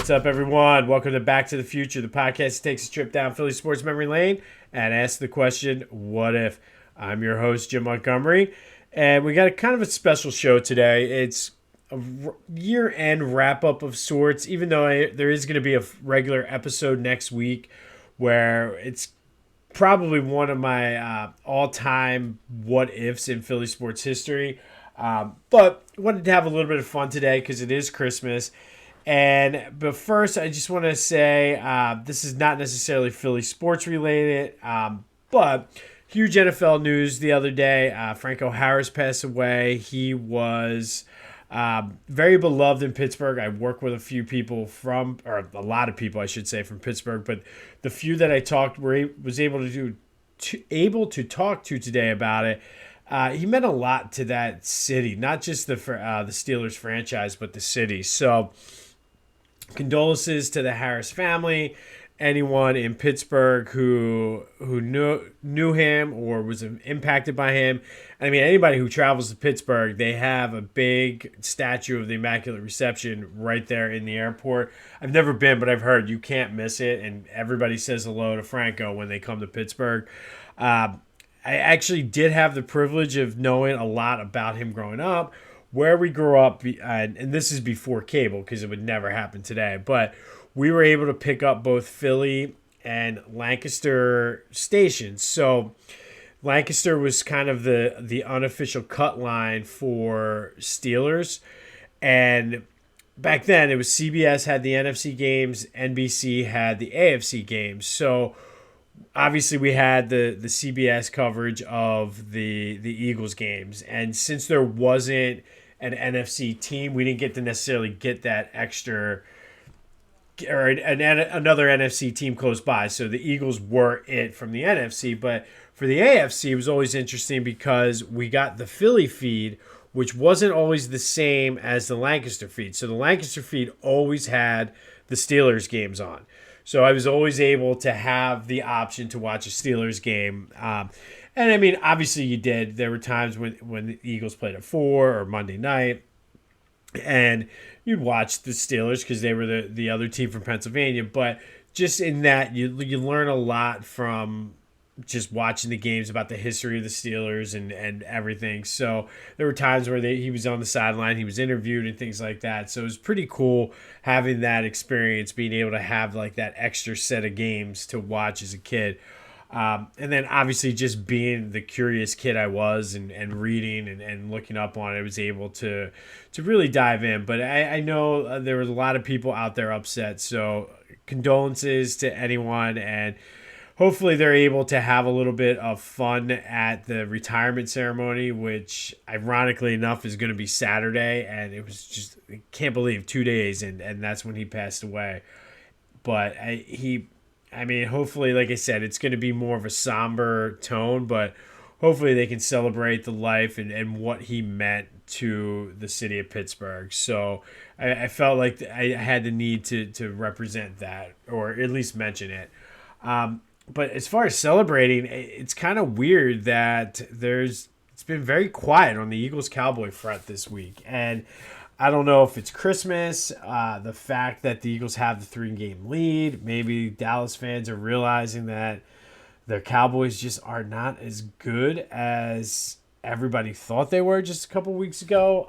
What's up, everyone? Welcome to Back to the Future, the podcast that takes a trip down Philly sports memory lane and asks the question, what if? I'm your host, Jim Montgomery, and we got a kind of a special show today. It's a year-end wrap-up of sorts, even though there is going to be a regular episode next week where it's probably one of my all-time what-ifs in Philly sports history. But I wanted to have a little bit of fun today because it is Christmas. But first, I just want to say this is not necessarily Philly sports related, but huge NFL news the other day. Franco Harris passed away. He was very beloved in Pittsburgh. I work with a few people or a lot of people, I should say, from Pittsburgh. But the few that I was able to talk to today about it. He meant a lot to that city, not just the Steelers franchise, but the city. So condolences to the Harris family, anyone in Pittsburgh who knew him or was impacted by him. I mean, anybody who travels to Pittsburgh, they have a big statue of the Immaculate Reception right there in the airport. I've never been, but I've heard you can't miss it, and everybody says hello to Franco when they come to Pittsburgh. I actually did have the privilege of knowing a lot about him growing up, where we grew up, and this is before cable because it would never happen today, but we were able to pick up both Philly and Lancaster stations. So Lancaster was kind of the unofficial cut line for Steelers, and back then it was CBS had the NFC games, NBC had the AFC games. So obviously we had the CBS coverage of the Eagles games, and since there wasn't an NFC team, we didn't get to necessarily get that extra or another NFC team close by. So the Eagles were it from the NFC, but for the AFC, it was always interesting because we got the Philly feed, which wasn't always the same as the Lancaster feed. So the Lancaster feed always had the Steelers games on. So I was always able to have the option to watch a Steelers game. And I mean, obviously you did. There were times when the Eagles played at 4 or Monday night, and you'd watch the Steelers because they were the other team from Pennsylvania. But just in that, you learn a lot from just watching the games about the history of the Steelers and everything. So there were times where he was on the sideline, he was interviewed and things like that. So it was pretty cool having that experience, being able to have like that extra set of games to watch as a kid. And then obviously just being the curious kid I was and reading and looking up on it, I was able to really dive in. But I know there was a lot of people out there upset. So condolences to anyone, and hopefully they're able to have a little bit of fun at the retirement ceremony, which ironically enough is going to be Saturday. And it was just, I can't believe 2 days, and that's when he passed away. But I mean, hopefully, like I said, it's going to be more of a somber tone, but hopefully they can celebrate the life and what he meant to the city of Pittsburgh. So I felt like I had the need to represent that, or at least mention it. But as far as celebrating, it's kind of weird that it's been very quiet on the Eagles-Cowboy front this week. And I don't know if it's Christmas, the fact that the Eagles have the 3-game lead. Maybe Dallas fans are realizing that the Cowboys just are not as good as everybody thought they were just a couple weeks ago.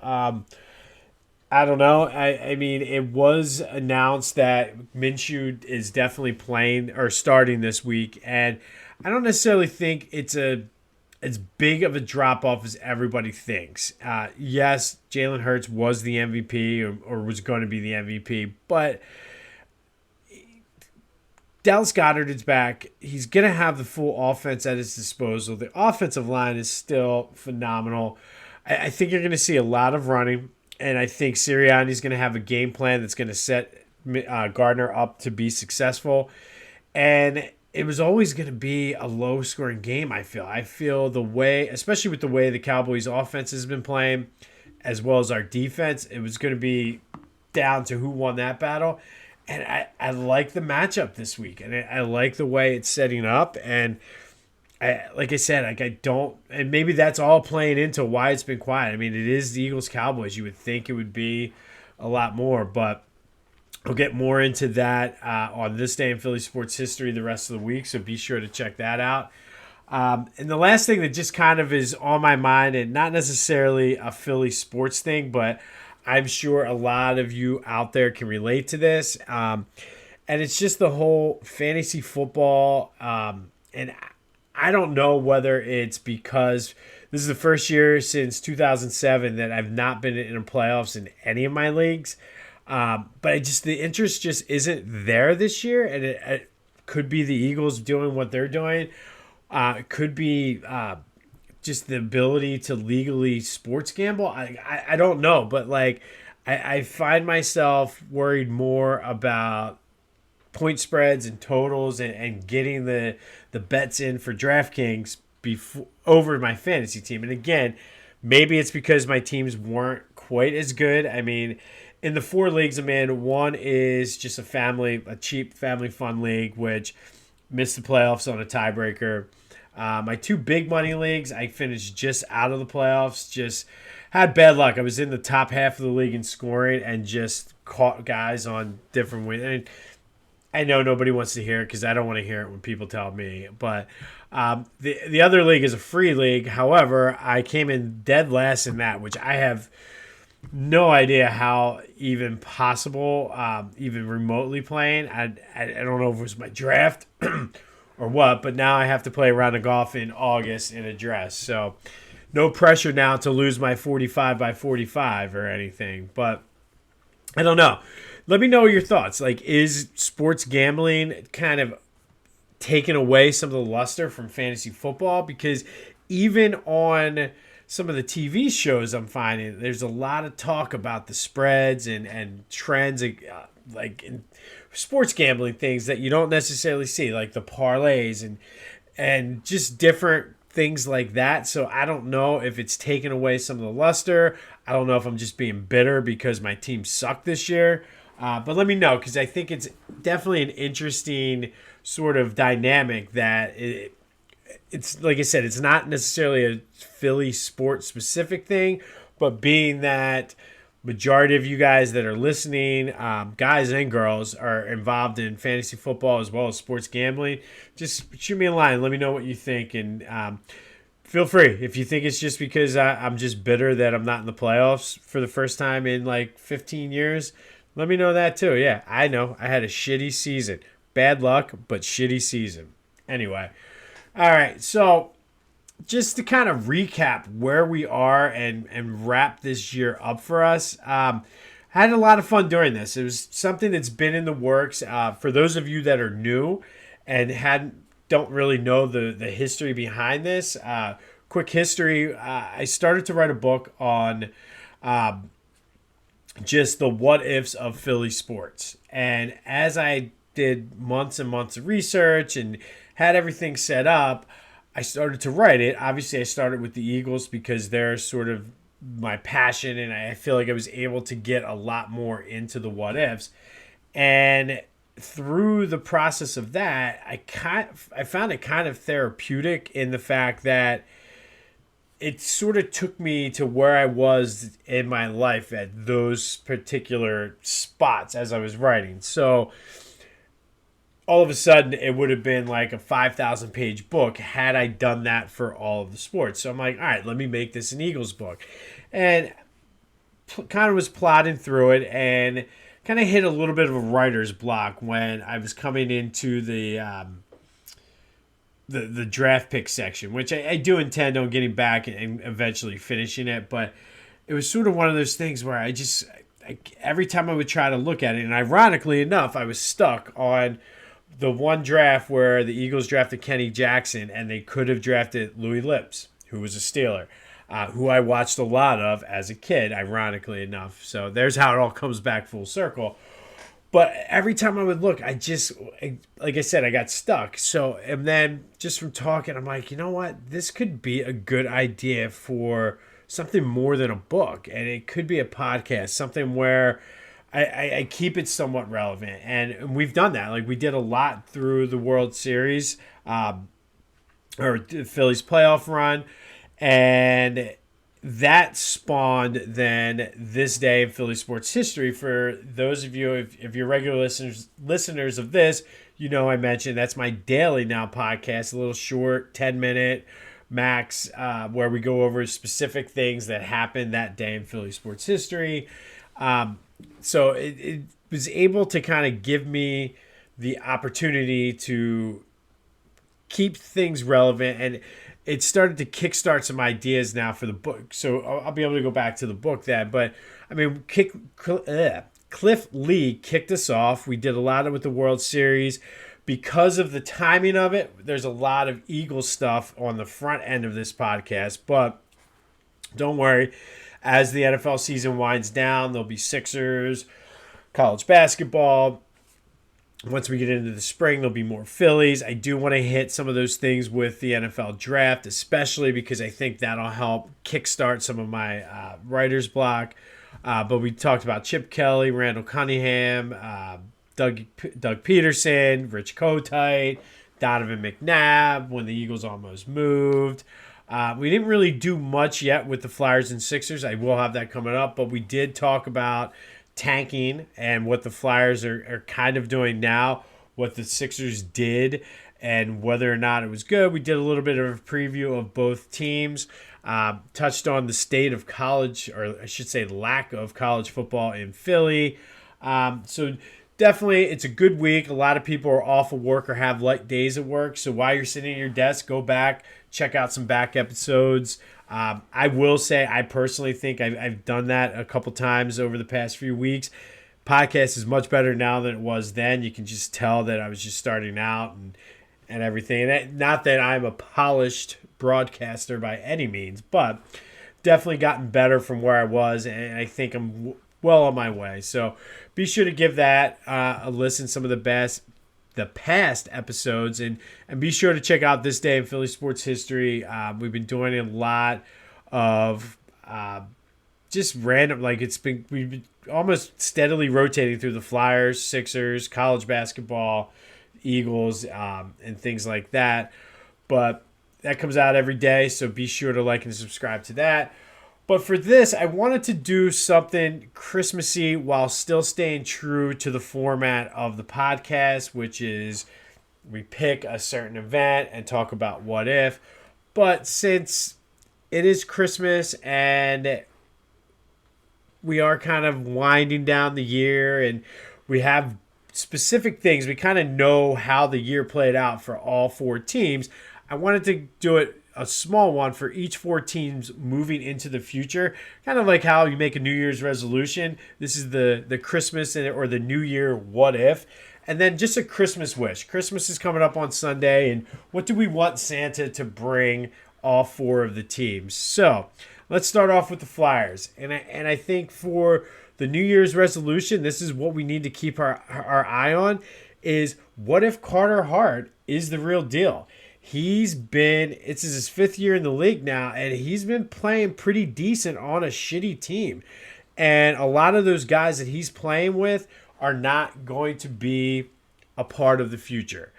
I don't know. I mean, it was announced that Minshew is definitely playing or starting this week, and I don't necessarily think it's as big of a drop-off as everybody thinks. Yes, Jalen Hurts was the MVP or was going to be the MVP, but Dallas Goedert is back. He's going to have the full offense at his disposal. The offensive line is still phenomenal. I think you're going to see a lot of running, and I think Sirianni's going to have a game plan that's going to set Gardner up to be successful. And it was always going to be a low-scoring game, I feel the way, especially with the way the Cowboys' offense has been playing, as well as our defense, it was going to be down to who won that battle. And I like the matchup this week, and I like the way it's setting up. And like I said, and maybe that's all playing into why it's been quiet. I mean, it is the Eagles-Cowboys. You would think it would be a lot more, but I'll get more into that on this day in Philly sports history the rest of the week, so be sure to check that out. And the last thing that just kind of is on my mind, and not necessarily a Philly sports thing, but I'm sure a lot of you out there can relate to this. And it's just the whole fantasy football. And I don't know whether it's because this is the first year since 2007 that I've not been in the playoffs in any of my leagues. But the interest just isn't there this year. And it could be the Eagles doing what they're doing. It could be just the ability to legally sports gamble. I don't know, but like I find myself worried more about point spreads and totals and getting the bets in for DraftKings before over my fantasy team. And again, maybe it's because my teams weren't quite as good. I mean, in the 4 leagues I'm in, one is just a cheap family fun league, which missed the playoffs on a tiebreaker. My 2 big money leagues, I finished just out of the playoffs. Just had bad luck. I was in the top half of the league in scoring and just caught guys on different wins. And I know nobody wants to hear it because I don't want to hear it when people tell me. But the other league is a free league. However, I came in dead last in that, which I have no idea how even possible, even remotely playing. I don't know if it was my draft or what, but now I have to play a round of golf in August in a dress. So no pressure now to lose my 45 by 45 or anything. But I don't know. Let me know your thoughts. Like, is sports gambling kind of taking away some of the luster from fantasy football? Because even on some of the TV shows I'm finding, there's a lot of talk about the spreads and trends, like in sports gambling things that you don't necessarily see, like the parlays and just different things like that. So I don't know if it's taken away some of the luster. I don't know if I'm just being bitter because my team sucked this year. But let me know, because I think it's definitely an interesting sort of dynamic that it's like I said, it's not necessarily a Philly sports specific thing, but being that majority of you guys that are listening, guys and girls, are involved in fantasy football as well as sports gambling, just shoot me a line. Let me know what you think. And feel free. If you think it's just because I'm just bitter that I'm not in the playoffs for the first time in like 15 years, let me know that too. Yeah, I know. I had a shitty season. Bad luck, but shitty season. Anyway. All right. So just to kind of recap where we are and wrap this year up for us, I had a lot of fun doing this. It was something that's been in the works. For those of you that are new and don't really know the history behind this, quick history. I started to write a book on just the what ifs of Philly sports. And as I did months and months of research and had everything set up, I started to write it. Obviously, I started with the Eagles because they're sort of my passion, and I feel like I was able to get a lot more into the what ifs. And through the process of that, I found it kind of therapeutic in the fact that it sort of took me to where I was in my life at those particular spots as I was writing. So all of a sudden, it would have been like a 5,000 page book had I done that for all of the sports. So I'm like, all right, let me make this an Eagles book. And kind of was plodding through it and kind of hit a little bit of a writer's block when I was coming into the draft pick section, which I do intend on getting back and eventually finishing it. But it was sort of one of those things where every time I would try to look at it, and ironically enough, I was stuck on the one draft where the Eagles drafted Kenny Jackson and they could have drafted Louis Lips, who was a Steeler, who I watched a lot of as a kid, ironically enough. So there's how it all comes back full circle. But every time I would look, like I said, I got stuck. So, and then just from talking, I'm like, you know what? This could be a good idea for something more than a book. And it could be a podcast, something where I keep it somewhat relevant. And we've done that. Like, we did a lot through the World Series or the Phillies playoff run. And that spawned then this day in Philly sports history. For those of you, if you're regular listeners of this, you know I mentioned that's my daily now podcast, a little short, 10-minute max, where we go over specific things that happened that day in Philly sports history. So it was able to kind of give me the opportunity to keep things relevant, and it started to kickstart some ideas now for the book. So I'll be able to go back to the book then. But I mean, Cliff Lee kicked us off. We did a lot with the World Series. Because of the timing of it, there's a lot of Eagles stuff on the front end of this podcast. But don't worry, as the NFL season winds down, there'll be Sixers, college basketball. Once we get into the spring, there'll be more Phillies. I do want to hit some of those things with the NFL draft, especially because I think that'll help kickstart some of my writer's block. But we talked about Chip Kelly, Randall Cunningham, Doug Peterson, Rich Kotite, Donovan McNabb when the Eagles almost moved. We didn't really do much yet with the Flyers and Sixers. I will have that coming up, but we did talk about tanking and what the Flyers are kind of doing now, what the Sixers did, and whether or not it was good. We did a little bit of a preview of both teams, touched on the state of college, or I should say lack of college football in Philly. So definitely it's a good week. A lot of people are off of work or have light days at work. So while you're sitting at your desk, go back, check out some back episodes. I will say I personally think I've done that a couple times over the past few weeks. Podcast is much better now than it was then. You can just tell that I was just starting out and everything. And not that I'm a polished broadcaster by any means, but definitely gotten better from where I was, and I think I'm well on my way. So be sure to give that a listen, some of the past episodes, and be sure to check out This Day in Philly Sports History. We've been doing a lot of just random, like we've been almost steadily rotating through the Flyers, Sixers, college basketball, Eagles, and things like that. But that comes out every day, so be sure to like and subscribe to that. But for this, I wanted to do something Christmassy while still staying true to the format of the podcast, which is we pick a certain event and talk about what if. But since it is Christmas and we are kind of winding down the year and we have specific things, we kind of know how the year played out for all four teams, I wanted to do it a small one for each four teams moving into the future, kind of like how you make a New Year's resolution. This is the Christmas or the New Year what if, and then just a Christmas wish. Christmas is coming up on Sunday, and what do we want Santa to bring all four of the teams? So let's start off with the Flyers, and I think for the New Year's resolution, this is what we need to keep our eye on, is what if Carter Hart is the real deal? It's his fifth year in the league now, and he's been playing pretty decent on a shitty team. And a lot of those guys that he's playing with are not going to be a part of the future.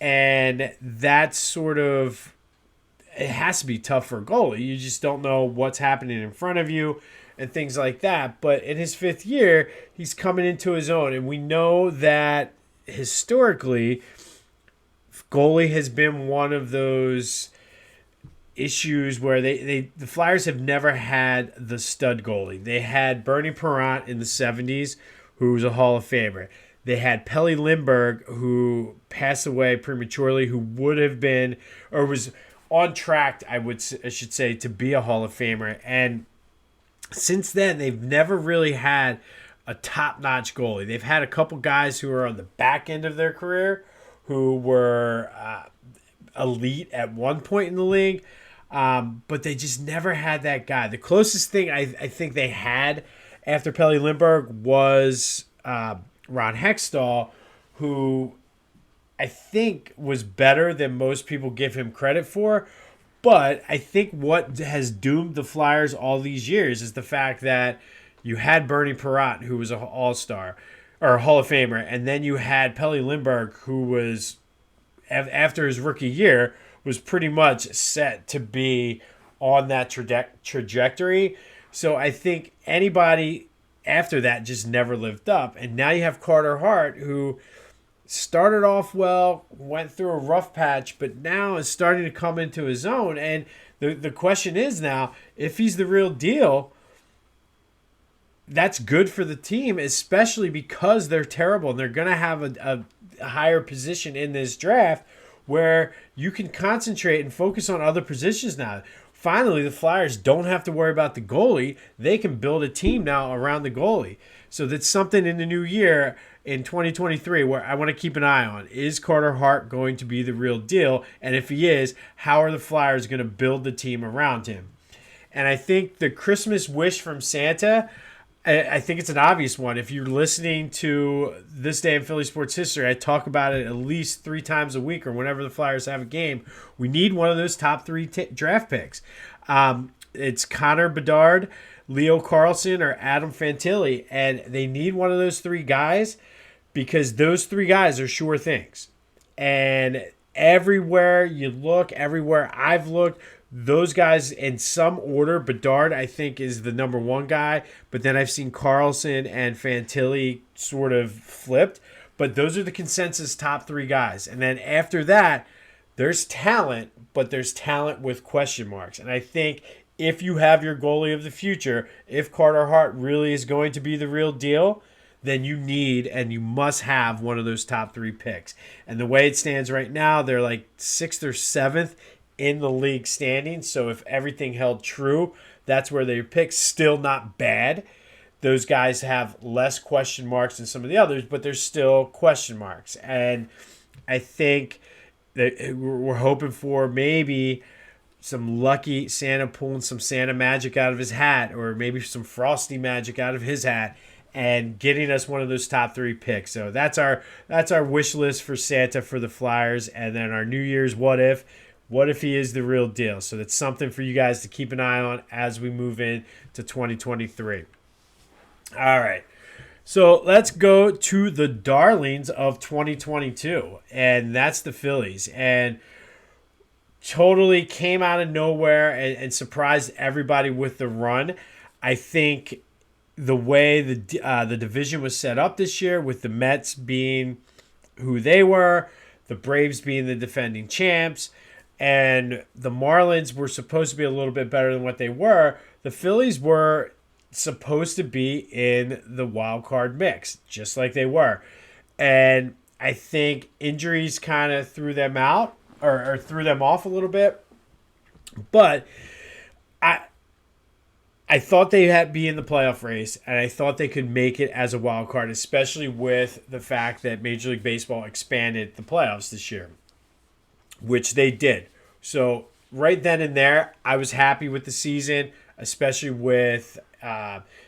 And that's sort of, it has to be tough for a goalie. You just don't know what's happening in front of you and things like that. But in his fifth year, he's coming into his own. And we know that historically, goalie has been one of those issues where the Flyers have never had the stud goalie. They had Bernie Parent in the 70s, who was a Hall of Famer. They had Pelle Lindbergh, who passed away prematurely, who would have been, or was on track, I should say, to be a Hall of Famer. And since then, they've never really had a top-notch goalie. They've had a couple guys who are on the back end of their career who were elite at one point in the league, but they just never had that guy. The closest thing I think they had after Pelle Lindbergh was Ron Hextall, who I think was better than most people give him credit for. But I think what has doomed the Flyers all these years is the fact that you had Bernie Parent, who was an all-star, or Hall of Famer, and then you had Pelle Lindbergh, who was, after his rookie year, was pretty much set to be on that trajectory. So I think anybody after that just never lived up. And now you have Carter Hart, who started off well, went through a rough patch, but now is starting to come into his own. And the question is now, if he's the real deal, that's good for the team, especially because they're terrible and they're going to have a higher position in this draft where you can concentrate and focus on other positions now. Finally, the Flyers don't have to worry about the goalie. They can build a team now around the goalie. So that's something in the new year in 2023 where I want to keep an eye on. Is Carter Hart going to be the real deal? And if he is, how are the Flyers going to build the team around him? And I think the Christmas wish from Santa, I think it's an obvious one. If you're listening to This Day in Philly Sports History, I talk about it at least 3 times a week or whenever the Flyers have a game. We need one of those top 3 draft picks. It's Connor Bedard, Leo Carlson, or Adam Fantilli. And they need one of those 3 guys because those 3 guys are sure things. And everywhere you look, everywhere I've looked, those guys in some order. Bedard, I think, is the number 1 guy, but then I've seen Carlson and Fantilli sort of flipped. But those are the consensus top 3 guys. And then after that, there's talent, but there's talent with question marks. And I think if you have your goalie of the future, if Carter Hart really is going to be the real deal, then you need and you must have one of those top 3 picks. And the way it stands right now, they're like 6th or 7th in the league standing. So if everything held true, that's where they pick. Still not bad. Those guys have less question marks than some of the others, but there's still question marks. And I think that we're hoping for maybe some lucky Santa pulling some Santa magic out of his hat, or maybe some Frosty magic out of his hat, and getting us one of those top 3 picks. So that's our wish list for Santa for the Flyers. And then our New Year's what if. What if he is the real deal? So that's something for you guys to keep an eye on as we move into 2023. All right. So let's go to the darlings of 2022, and that's the Phillies. And totally came out of nowhere and surprised everybody with the run. I think the way the division was set up this year, with the Mets being who they were, the Braves being the defending champs, and the Marlins were supposed to be a little bit better than what they were, the Phillies were supposed to be in the wild card mix, just like they were. And I think injuries kind of threw them out or threw them off a little bit. But I thought they had be in the playoff race, and I thought they could make it as a wild card, especially with the fact that Major League Baseball expanded the playoffs this year, which they did. So right then and there, I was happy with the season, especially with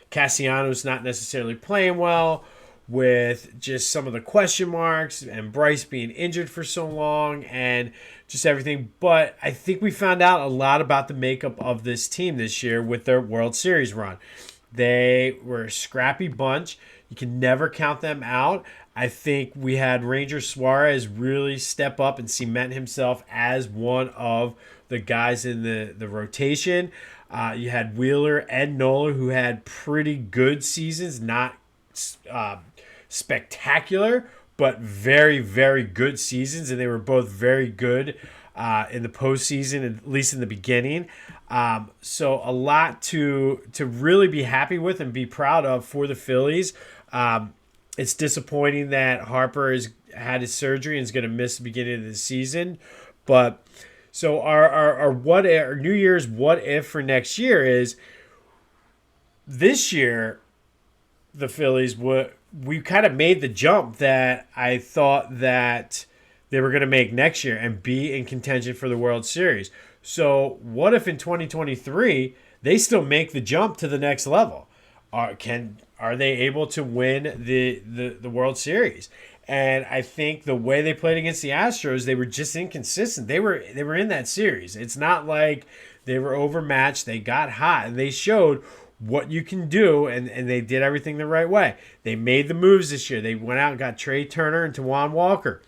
Castellanos not necessarily playing well, with just some of the question marks and Bryce being injured for so long and just everything. But I think we found out a lot about the makeup of this team this year with their World Series run. They were a scrappy bunch. You can never count them out. I think we had Ranger Suarez really step up and cement himself as one of the guys in the rotation. You had Wheeler and Nola, who had pretty good seasons, not spectacular, but very, very good seasons, and they were both very good in the postseason, at least in the beginning. So a lot to really be happy with and be proud of for the Phillies. It's disappointing that Harper has had his surgery and is going to miss the beginning of the season. But so our New Year's what if for next year is this year the Phillies we kind of made the jump that I thought that they were going to make next year and be in contention for the World Series. So what if in 2023 they still make the jump to the next level? Are they able to win the World Series? And I think the way they played against the Astros, they were just inconsistent. They were in that series. It's not like they were overmatched. They got hot, and they showed what you can do, and they did everything the right way. They made the moves this year. They went out and got Trey Turner and Tawan Walker.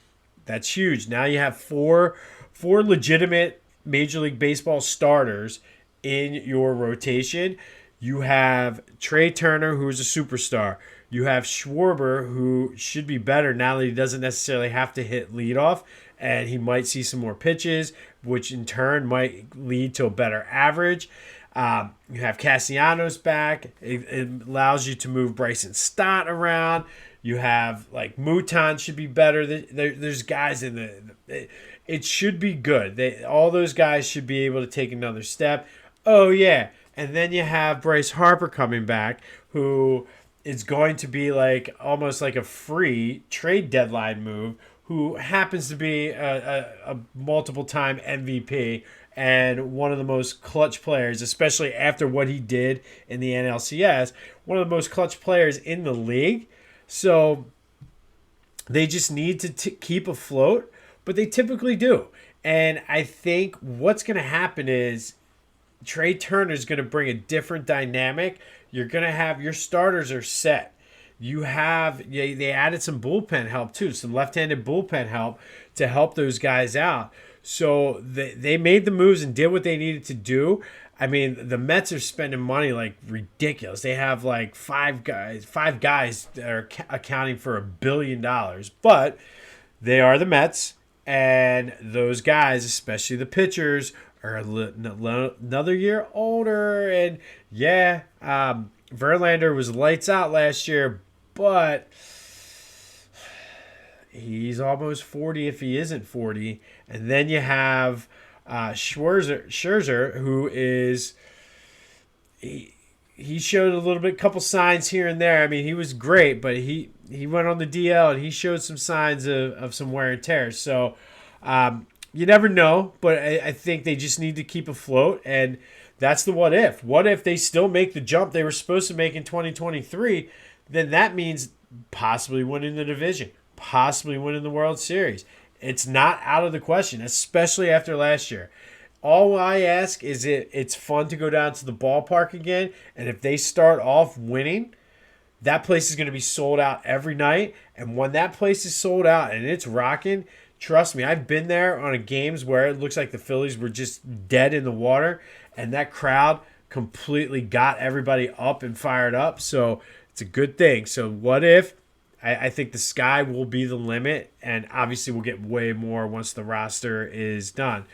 That's huge. Now you have four legitimate Major League Baseball starters in your rotation. You have Trey Turner, who is a superstar. You have Schwarber, who should be better now that he doesn't necessarily have to hit leadoff, and he might see some more pitches, which in turn might lead to a better average. You have Castellanos back. It allows you to move Bryson Stott around. You have like Mouton should be better. There's guys in it should be good. All those guys should be able to take another step. Oh yeah, and then you have Bryce Harper coming back, who is going to be like almost like a free trade deadline move. Who happens to be a multiple-time MVP and one of the most clutch players, especially after what he did in the NLCS, one of the most clutch players in the league. So they just need to keep afloat, but they typically do. And I think what's going to happen is Trey Turner is going to bring a different dynamic. You're going to have your starters are set. They added some bullpen help too, some left-handed bullpen help to help those guys out. So they made the moves and did what they needed to do. I mean, the Mets are spending money like ridiculous. They have like five guys that are accounting for $1 billion, but they are the Mets, and those guys, especially the pitchers, are another year older. And yeah, Verlander was lights out last year, but he's almost 40 if he isn't 40. And then you have Scherzer, who is he showed a little bit, couple signs here and there. I mean, he was great, but he went on the DL and he showed some signs of some wear and tear. So you never know, but I think they just need to keep afloat, and that's the what if. What if they still make the jump they were supposed to make in 2023? Then that means possibly winning the division, possibly winning the World Series. It's not out of the question, especially after last year. All I ask is it's fun to go down to the ballpark again, and if they start off winning, that place is going to be sold out every night. And when that place is sold out and it's rocking, trust me, I've been there on games where it looks like the Phillies were just dead in the water, and that crowd completely got everybody up and fired up. So it's a good thing. So what if? I think the sky will be the limit, and obviously we'll get way more once the roster is done.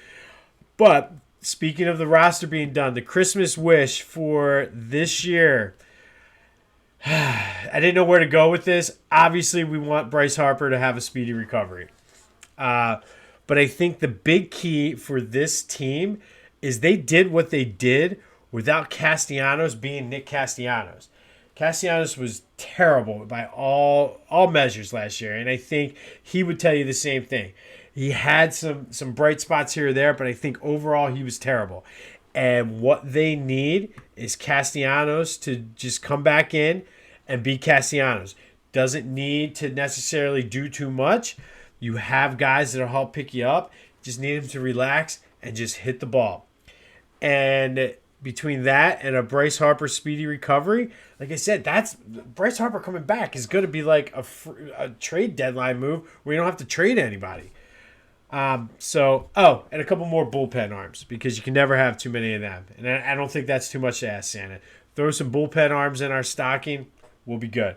But speaking of the roster being done, the Christmas wish for this year, I didn't know where to go with this. Obviously, we want Bryce Harper to have a speedy recovery. But I think the big key for this team is they did what they did without Castellanos being Nick Castellanos. Castellanos was terrible by all measures last year, and I think he would tell you the same thing. He had some bright spots here or there, but I think overall he was terrible. And what they need is Castellanos to just come back in and be Castellanos. Doesn't need to necessarily do too much. You have guys that'll help pick you up. Just need him to relax and just hit the ball. And between that and a Bryce Harper speedy recovery, like I said, that's Bryce Harper coming back is going to be like a trade deadline move where you don't have to trade anybody. And a couple more bullpen arms, because you can never have too many of them. And I don't think that's too much to ask, Santa. Throw some bullpen arms in our stocking, we'll be good.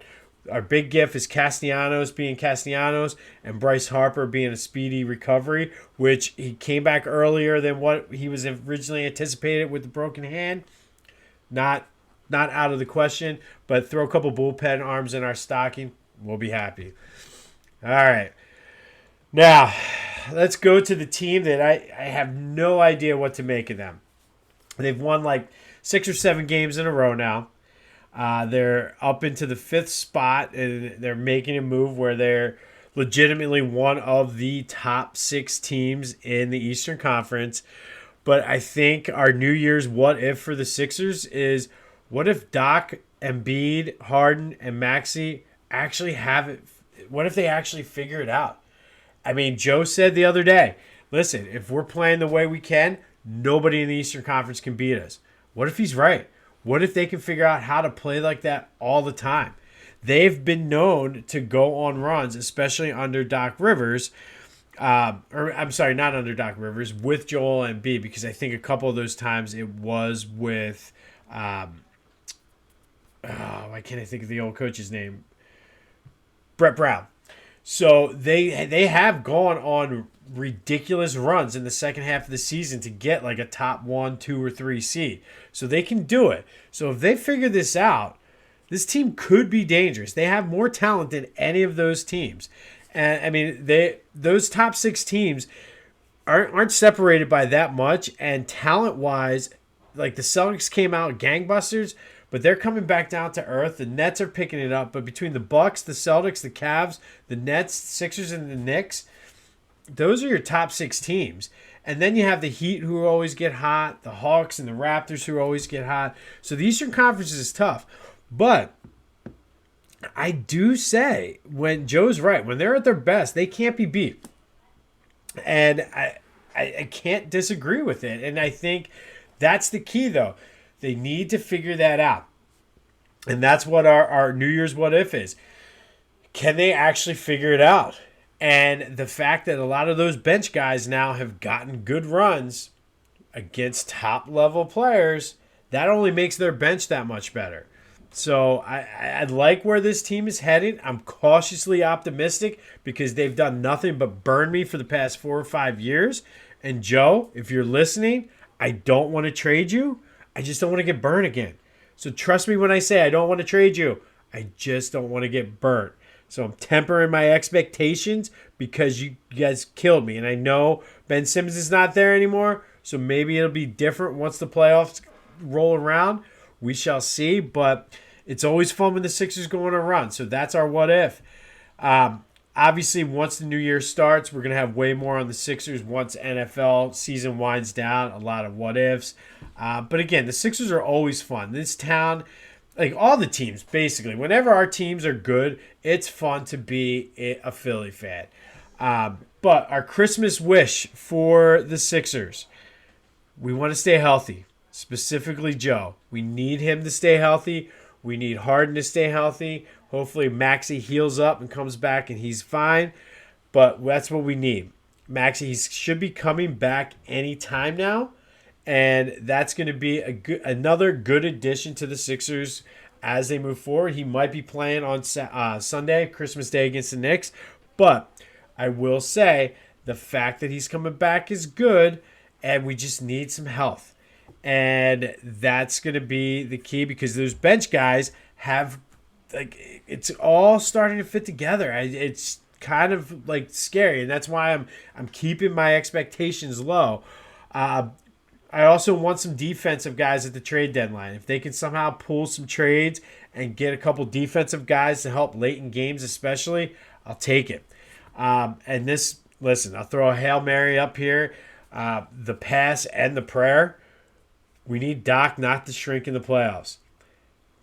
Our big gift is Castellanos being Castellanos and Bryce Harper being a speedy recovery, which he came back earlier than what he was originally anticipated with the broken hand. Not out of the question, but throw a couple bullpen arms in our stocking, we'll be happy. All right. Now, let's go to the team that I have no idea what to make of them. They've won like 6 or 7 games in a row now. They're up into the 5th spot, and they're making a move where they're legitimately one of the top 6 teams in the Eastern Conference. But I think our New Year's what if for the Sixers is, what if Doc, Embiid, Harden, and Maxey actually have it? What if they actually figure it out? I mean, Joe said the other day, listen, if we're playing the way we can, nobody in the Eastern Conference can beat us. What if he's right? What if they can figure out how to play like that all the time? They've been known to go on runs, especially under Doc Rivers, or I'm sorry, not under Doc Rivers, with Joel Embiid, because I think a couple of those times it was with, why can't I think of the old coach's name? Brett Brown. So they have gone on ridiculous runs in the second half of the season to get like a top 1, 2, or 3 seed. So they can do it. So if they figure this out, this team could be dangerous. They have more talent than any of those teams. And I mean, those top 6 teams aren't separated by that much. And talent-wise, like the Celtics came out gangbusters, but they're coming back down to earth. The Nets are picking it up. But between the Bucks, the Celtics, the Cavs, the Nets, Sixers, and the Knicks, those are your top 6 teams. And then you have the Heat, who always get hot, the Hawks and the Raptors, who always get hot. So the Eastern Conference is tough. But I do say, when Joe's right, when they're at their best, they can't be beat. And I can't disagree with it. And I think that's the key, though. They need to figure that out. And that's what our New Year's what if is. Can they actually figure it out? And the fact that a lot of those bench guys now have gotten good runs against top-level players, that only makes their bench that much better. So I like where this team is heading. I'm cautiously optimistic because they've done nothing but burn me for the past 4 or 5 years. And Joe, if you're listening, I don't want to trade you. I just don't want to get burned again. So trust me when I say I don't want to trade you. I just don't want to get burnt. So I'm tempering my expectations because you guys killed me. And I know Ben Simmons is not there anymore. So maybe it'll be different once the playoffs roll around. We shall see. But it's always fun when the Sixers go on a run. So that's our what if. Obviously, once the new year starts, we're going to have way more on the Sixers once NFL season winds down. A lot of what ifs. But again, the Sixers are always fun. This town, like all the teams, basically, whenever our teams are good, it's fun to be a Philly fan. But our Christmas wish for the Sixers, we want to stay healthy. Specifically, Joe. We need him to stay healthy. We need Harden to stay healthy. Hopefully, Maxey heals up and comes back and he's fine. But that's what we need. Maxey should be coming back anytime now. And that's going to be another good addition to the Sixers as they move forward. He might be playing on Sunday, Christmas Day, against the Knicks. But I will say the fact that he's coming back is good, and we just need some health. And that's going to be the key because those bench guys have, like, it's all starting to fit together. It's kind of like scary, and that's why I'm keeping my expectations low. I also want some defensive guys at the trade deadline. If they can somehow pull some trades and get a couple defensive guys to help late in games especially, I'll take it. And this, listen, I'll throw a Hail Mary up here. The pass and the prayer. We need Doc not to shrink in the playoffs.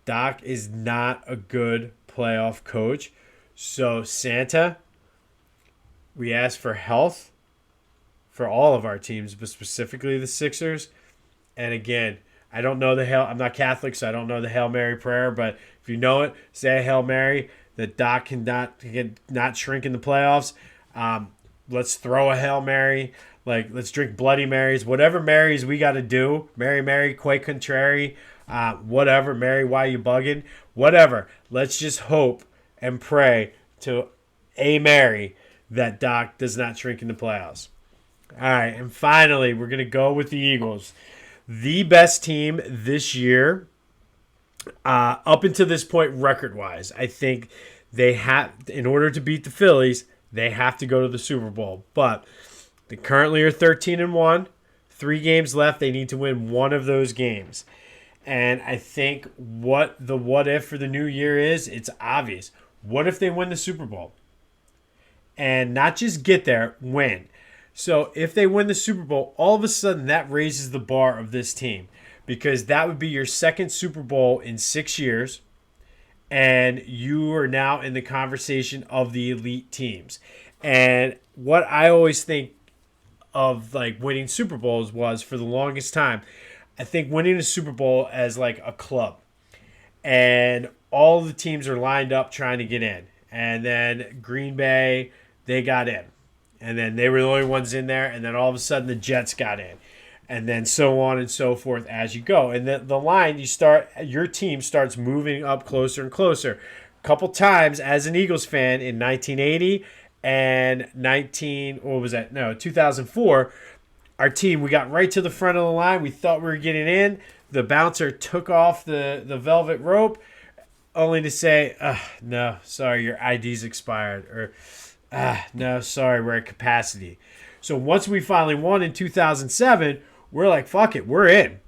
Doc is not a good playoff coach. So, Santa, we ask for health for all of our teams, but specifically the Sixers. And again, I don't know I'm not Catholic, so I don't know the Hail Mary prayer, but if you know it, say a Hail Mary that Doc can not shrink in the playoffs. Let's throw a Hail Mary. Like, let's drink Bloody Marys. Whatever Marys we got to do. Mary, Mary, quite contrary. Whatever. Mary, why you bugging? Whatever. Let's just hope and pray to a Mary that Doc does not shrink in the playoffs. All right, and finally, we're going to go with the Eagles. The best team this year, up until this point, record-wise. I think they have, in order to beat the Phillies, they have to go to the Super Bowl. But they currently are 13-1, 3 games left. They need to win one of those games. And I think what if for the new year is, it's obvious. What if they win the Super Bowl? And not just get there, win. So if they win the Super Bowl, all of a sudden that raises the bar of this team because that would be your second Super Bowl in 6 years, and you are now in the conversation of the elite teams. And what I always think of like winning Super Bowls was for the longest time, I think winning a Super Bowl as like a club, and all the teams are lined up trying to get in, and then Green Bay, they got in. And then they were the only ones in there. And then all of a sudden the Jets got in. And then so on and so forth as you go. And the line, your team starts moving up closer and closer. A couple times as an Eagles fan in 1980 and 2004, our team, we got right to the front of the line. We thought we were getting in. The bouncer took off the velvet rope, only to say, no, sorry, your ID's expired. Or, no, sorry, we're at capacity. So once we finally won in 2007, we're like, fuck it, we're in.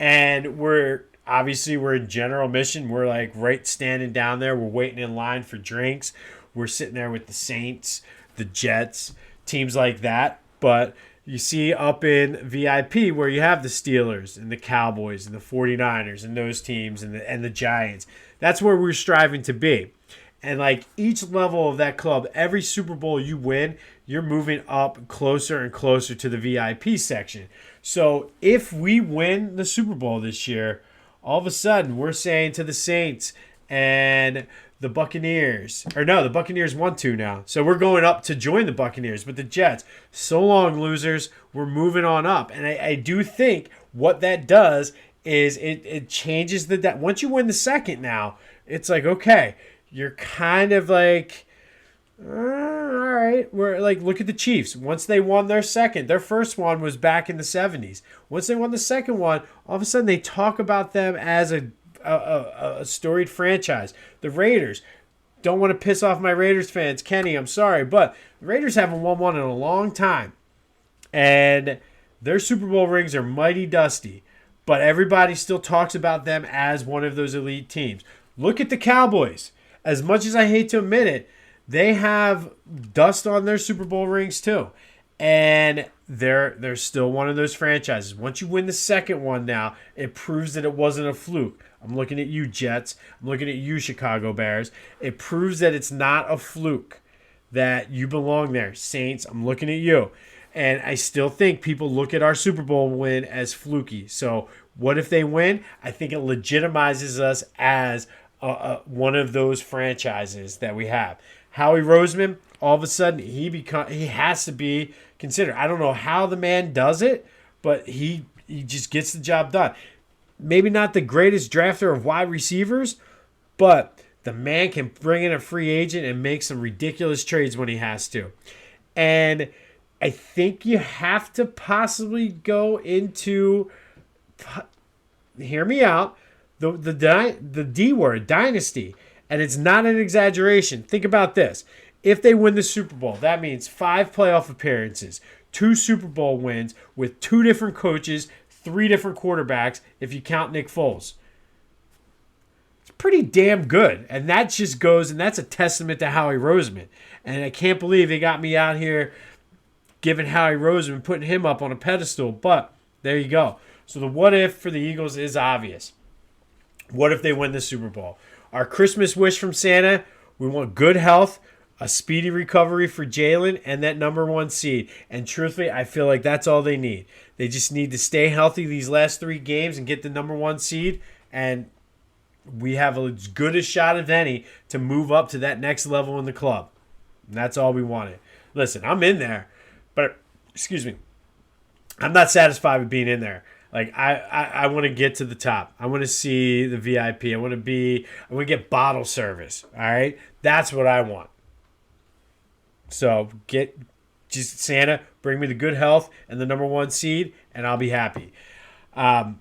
And we're in general mission. We're like right standing down there. We're waiting in line for drinks. We're sitting there with the Saints, the Jets, teams like that. But you see up in VIP where you have the Steelers and the Cowboys and the 49ers and those teams and the Giants. That's where we're striving to be. And like each level of that club, every Super Bowl you win, you're moving up closer and closer to the VIP section. So if we win the Super Bowl this year, all of a sudden we're saying to the Saints and the Buccaneers, the Buccaneers won 2 now. So we're going up to join the Buccaneers. But the Jets, so long, losers, we're moving on up. And I do think what that does is it changes once you win the second now, it's like, okay, you're kind of like, all right. We're like, look at the Chiefs. Once they won their first one was back in the 70s. Once they won the second one, all of a sudden they talk about them as a storied franchise. The Raiders, don't want to piss off my Raiders fans. Kenny, I'm sorry, but the Raiders haven't won one in a long time. And their Super Bowl rings are mighty dusty. But everybody still talks about them as one of those elite teams. Look at the Cowboys. As much as I hate to admit it, they have dust on their Super Bowl rings too. And they're still one of those franchises. Once you win the second one now, it proves that it wasn't a fluke. I'm looking at you, Jets. I'm looking at you, Chicago Bears. It proves that it's not a fluke, that you belong there. Saints, I'm looking at you. And I still think people look at our Super Bowl win as fluky. So what if they win? I think it legitimizes us as one of those franchises that we have. Howie Roseman, all of a sudden, he has to be considered. I don't know how the man does it, but he just gets the job done. Maybe not the greatest drafter of wide receivers, but the man can bring in a free agent and make some ridiculous trades when he has to. And I think you have to possibly go into, hear me out, the D word, dynasty. And it's not an exaggeration. Think about this. If they win the Super Bowl, that means 5 playoff appearances, 2 Super Bowl wins with 2 different coaches, 3 different quarterbacks, if you count Nick Foles. It's pretty damn good. And that just goes, and that's a testament to Howie Roseman. And I can't believe they got me out here giving Howie Roseman, putting him up on a pedestal. But there you go. So the what if for the Eagles is obvious. What if they win the Super Bowl? Our Christmas wish from Santa, we want good health, a speedy recovery for Jalen, and that number 1 seed. And truthfully, I feel like that's all they need. They just need to stay healthy these last 3 games and get the number 1 seed. And we have as good a shot as any to move up to that next level in the club. And that's all we wanted. Listen, I'm in there, but, I'm not satisfied with being in there. Like, I want to get to the top. I want to see the VIP. I want to get bottle service. All right? That's what I want. So, just Santa, bring me the good health and the number 1 seed, and I'll be happy. All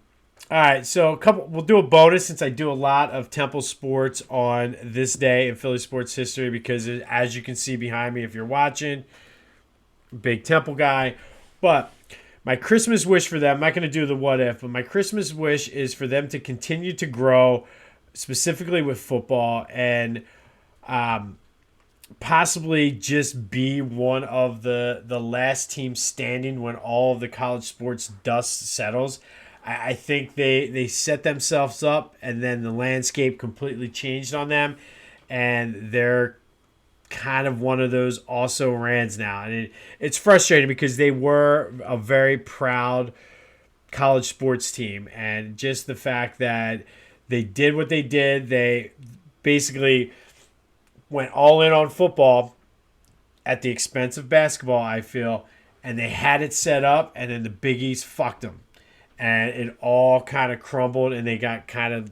right, so we'll do a bonus since I do a lot of Temple sports on this day in Philly sports history because, as you can see behind me if you're watching, big Temple guy. But my Christmas wish for them, I'm not going to do the what if, but my Christmas wish is for them to continue to grow, specifically with football, and possibly just be one of the last teams standing when all of the college sports dust settles. I think they set themselves up, and then the landscape completely changed on them, and they're kind of one of those also rans now. And it's frustrating because they were a very proud college sports team, and just the fact that they did what they did, they basically went all in on football, at the expense of basketball, I feel, and they had it set up, and then the Big East fucked them, and it all kind of crumbled, and they got kind of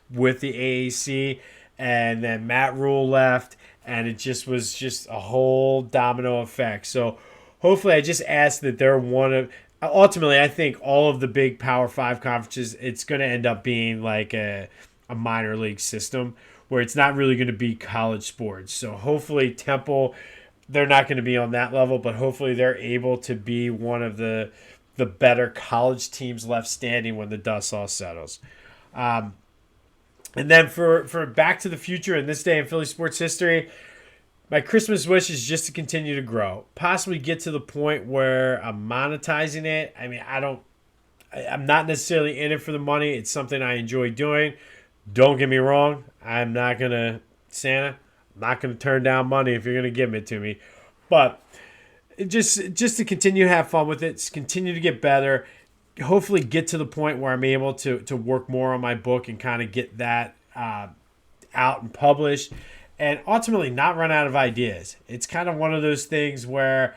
with the AAC, and then Matt Rule left, and it just was just a whole domino effect. So hopefully, I just ask that they're one of. Ultimately, I think all of the big Power Five conferences, it's going to end up being like a minor league system where it's not really going to be college sports. So hopefully, Temple, they're not going to be on that level, but hopefully they're able to be one of the better college teams left standing when the dust all settles. And then for Back to the Future in this day in Philly sports history, my Christmas wish is just to continue to grow, possibly get to the point where I'm monetizing it. I mean, I'm not necessarily in it for the money. It's something I enjoy doing. Don't get me wrong. I'm not gonna Santa. I'm not gonna turn down money if you're gonna give it to me, but just to continue to have fun with it, continue to get better. Hopefully, get to the point where I'm able to work more on my book and kind of get that out and published, and ultimately not run out of ideas. It's kind of one of those things where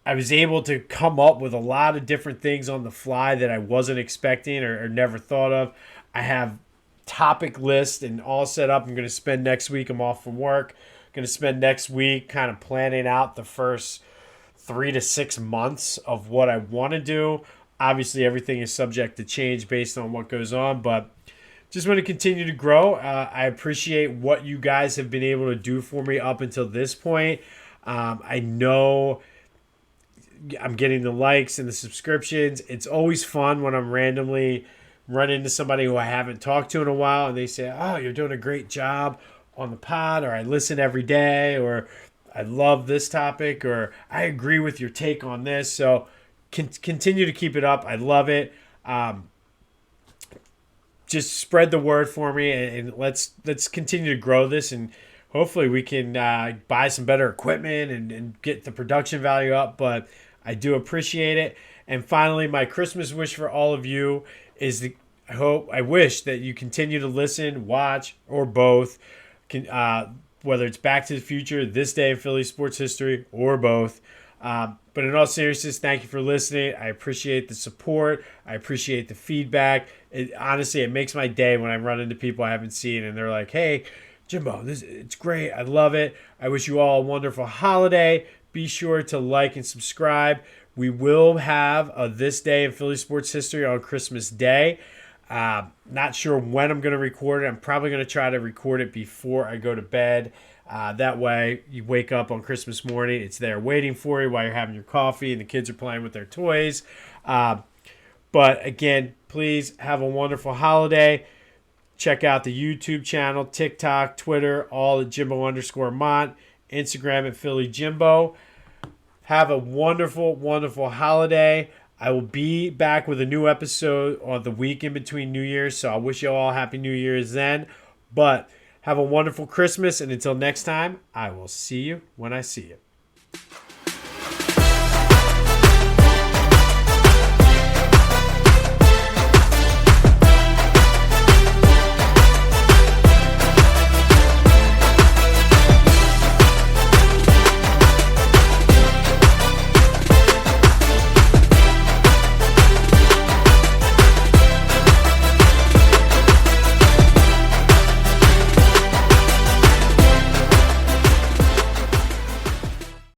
I was able to come up with a lot of different things on the fly that I wasn't expecting or never thought of. I have topic list and all set up. I'm going to spend next week. I'm off from work. Going to spend next week kind of planning out the first 3 to 6 months of what I want to do. Obviously, everything is subject to change based on what goes on, but just want to continue to grow. I appreciate what you guys have been able to do for me up until this point. I know I'm getting the likes and the subscriptions. It's always fun when I'm randomly run into somebody who I haven't talked to in a while and they say, "Oh, you're doing a great job on the pod," or "I listen every day," or "I love this topic," or "I agree with your take on this." So continue to keep it up. I love it. Just spread the word for me, and let's continue to grow this, and hopefully we can buy some better equipment and get the production value up. But I do appreciate it. And finally, my Christmas wish for all of you is I wish that you continue to listen, watch, or both. Whether it's Back to the Future, This Day in Philly Sports History, or both. But in all seriousness, thank you for listening. I appreciate the support. I appreciate the feedback. Honestly, it makes my day when I run into people I haven't seen and they're like, "Hey, Jimbo, it's great. I love it. I wish you all a wonderful holiday. Be sure to like and subscribe." We will have a This Day in Philly Sports History on Christmas Day. Not sure when I'm going to record it. I'm probably going to try to record it before I go to bed. That way, you wake up on Christmas morning, it's there waiting for you while you're having your coffee and the kids are playing with their toys. But again, please have a wonderful holiday. Check out the YouTube channel, TikTok, Twitter, all at Jimbo_Mont, Instagram at Philly Jimbo. Have a wonderful, wonderful holiday. I will be back with a new episode on the week in between New Year's, so I wish you all Happy New Year's then. But have a wonderful Christmas, and until next time, I will see you when I see you.